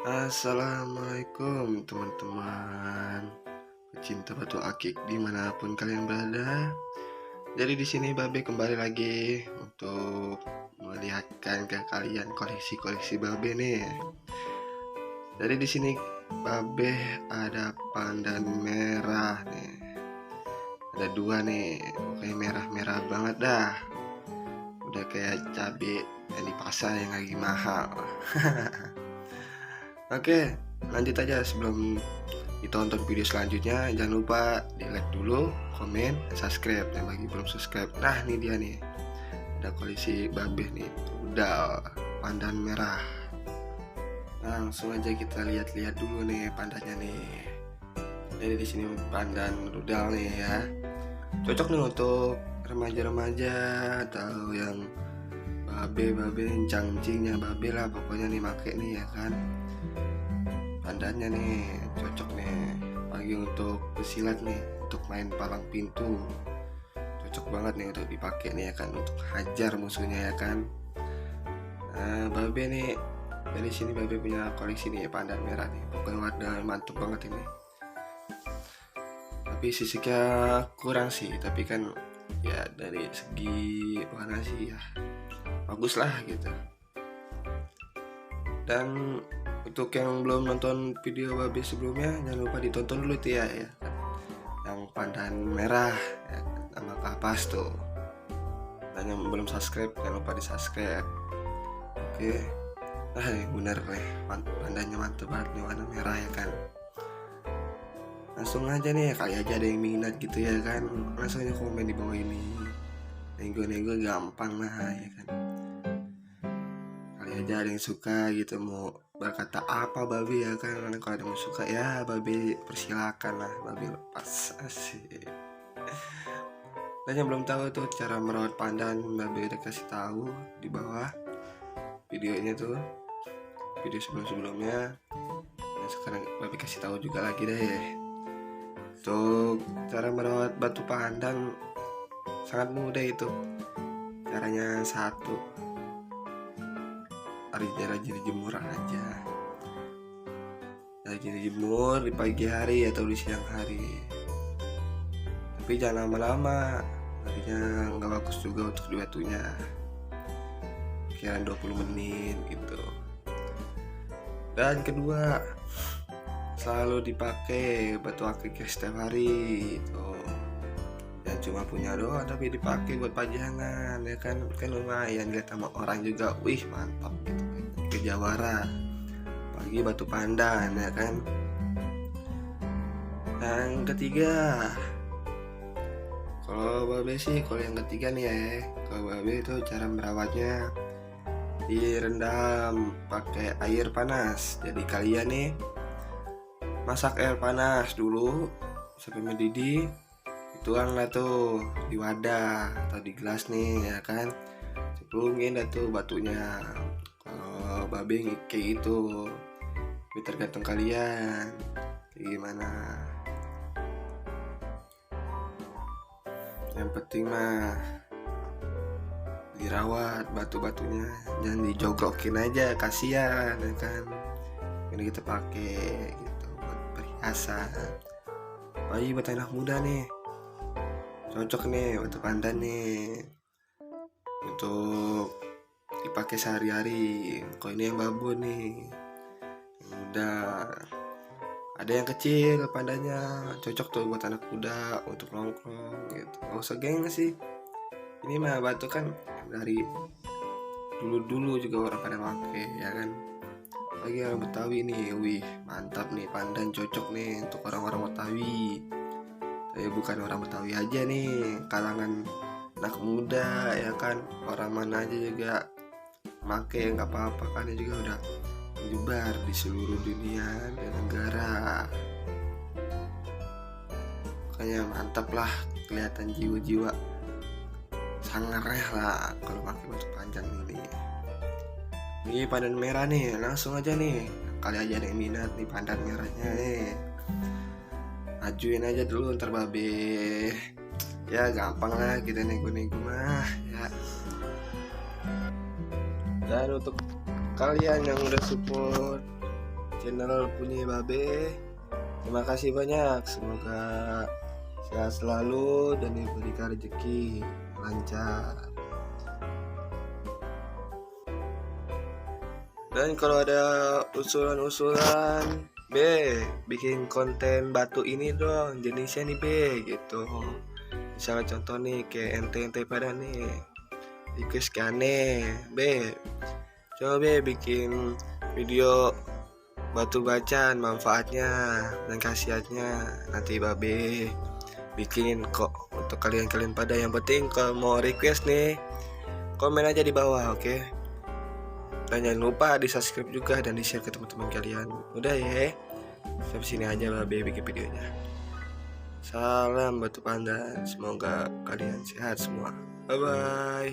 Assalamualaikum teman-teman pecinta batu akik dimanapun kalian berada. Jadi di sini Babe kembali lagi untuk melihatkan ke kalian koleksi-koleksi Babe nih. Jadi di sini Babe ada pandan merah nih. Ada dua nih, pokoknya merah-merah banget dah. Udah kayak cabai yang di pasar yang lagi mahal. Oke, lanjut aja sebelum ditonton video selanjutnya. Jangan lupa di like dulu, komen, dan subscribe. Dan bagi belum subscribe, nah ini dia nih, ada koleksi Babe nih, udah pandan merah. Langsung aja kita lihat-lihat dulu nih pandannya nih. Jadi di sini pandan rudal nih ya, cocok nih untuk remaja-remaja atau yang Babe cangcingnya Babe lah, pokoknya nih make nih ya kan. Pandannya nih cocok nih pagi untuk pesilat nih, untuk main palang pintu cocok banget nih untuk dipakai nih ya kan, untuk hajar musuhnya ya kan. Nah Babe nih, dari sini Babe punya koleksi nih pandan merah nih, pokoknya warna mantap banget ini. Tapi sisiknya kurang sih, tapi kan ya dari segi warna sih ya bagus lah gitu. Dan untuk yang belum nonton video Babe sebelumnya, jangan lupa ditonton dulu tuh ya, yang pandan merah ya, nama kapas tuh. Dan yang belum subscribe jangan lupa di subscribe. Oke, nah bener nih, pandannya mantep banget nih, warna merah ya kan. Langsung aja nih, kali aja ada yang minat gitu ya kan, langsung aja komen di bawah ini. Nego-nego gampang lah ya kan. Kali aja ada yang suka gitu, mau berkata apa Babe ya kan. Kalau ada yang suka ya Babe persilakan lah, Babe lepas asik. Dan yang belum tahu tuh cara merawat pandan, Babe udah kasih tahu di bawah videonya tuh, video sebelum-sebelumnya. Nah sekarang Babe kasih tahu juga lagi deh. Untuk cara merawat batu pandan sangat mudah itu. Caranya satu, rajin dijemur aja. Rajin dijemur di pagi hari atau di siang hari. Tapi jangan lama-lama, nantinya nggak bagus juga untuk di batunya. Kira 20 menit gitu. Dan kedua, selalu dipakai batu akik setiap hari tuh. Ya cuma punya doang tapi dipakai buat pajangan ya kan, lumayan lihat sama orang juga, wih mantap gitu kan, ke Jawara pagi batu pandan ya kan. Yang ketiga, kalau Babe sih, kalau yang ketiga nih ya, kalau Babe itu cara merawatnya direndam pakai air panas. Jadi kalian nih masak air panas dulu sampai mendidih, dituanglah tuh di wadah atau di gelas nih ya kan, cemplungin dah tuh batunya. Kalau Babe kayak itu, tapi tergantung kalian kayak gimana. Yang penting mah dirawat batu-batunya, jangan dijogrokin aja, kasihan ya kan. Ini kita pakai gitu buat perhiasan. Apalagi buat anak muda nih, cocok nih batu pandan nih untuk dipakai sehari-hari. Kalau ini yang babon nih, yang udah ada yang kecil pandannya, cocok tuh buat anak muda untuk nongkrong gitu. Gak usah geng sih, ini mah batu kan dari dulu juga orang pada pakai ya kan. Lagi orang Betawi nih, wih mantap nih pandan, cocok nih untuk orang-orang Betawi. Tapi bukan orang Betawi aja nih, kalangan anak muda ya kan, orang mana aja juga make, nggak apa-apa kan, dia juga udah menyebar di seluruh dunia dan negara. Makanya mantap lah, kelihatan jiwa-jiwa sangarnya lah kalau pakai batu panjang ini. Ini pandan merah nih, langsung aja nih, kali aja ada yang minat nih pandan merahnya nih, ajuin aja dulu, ntar Babe ya gampang lah kita nego-nego mah ya. Dan untuk kalian yang udah support channel punya Babe. Terima kasih banyak, semoga sehat selalu dan diberikan rezeki lancar. Dan kalau ada usulan-usulan, bikin konten batu ini dong, jenisnya nih gitu. Misalnya contoh nih kayak ente pada nih request ke aneh, coba bikin video batu bacaan, manfaatnya dan khasiatnya. Nanti Babe bikin kok untuk kalian pada. Yang penting kalau mau request nih, komen aja di bawah, oke? Dan jangan lupa di subscribe juga dan di share ke teman-teman kalian. Udah ya, sampai sini aja Babe bikin videonya. Salam batu pandan, semoga kalian sehat semua. Bye bye.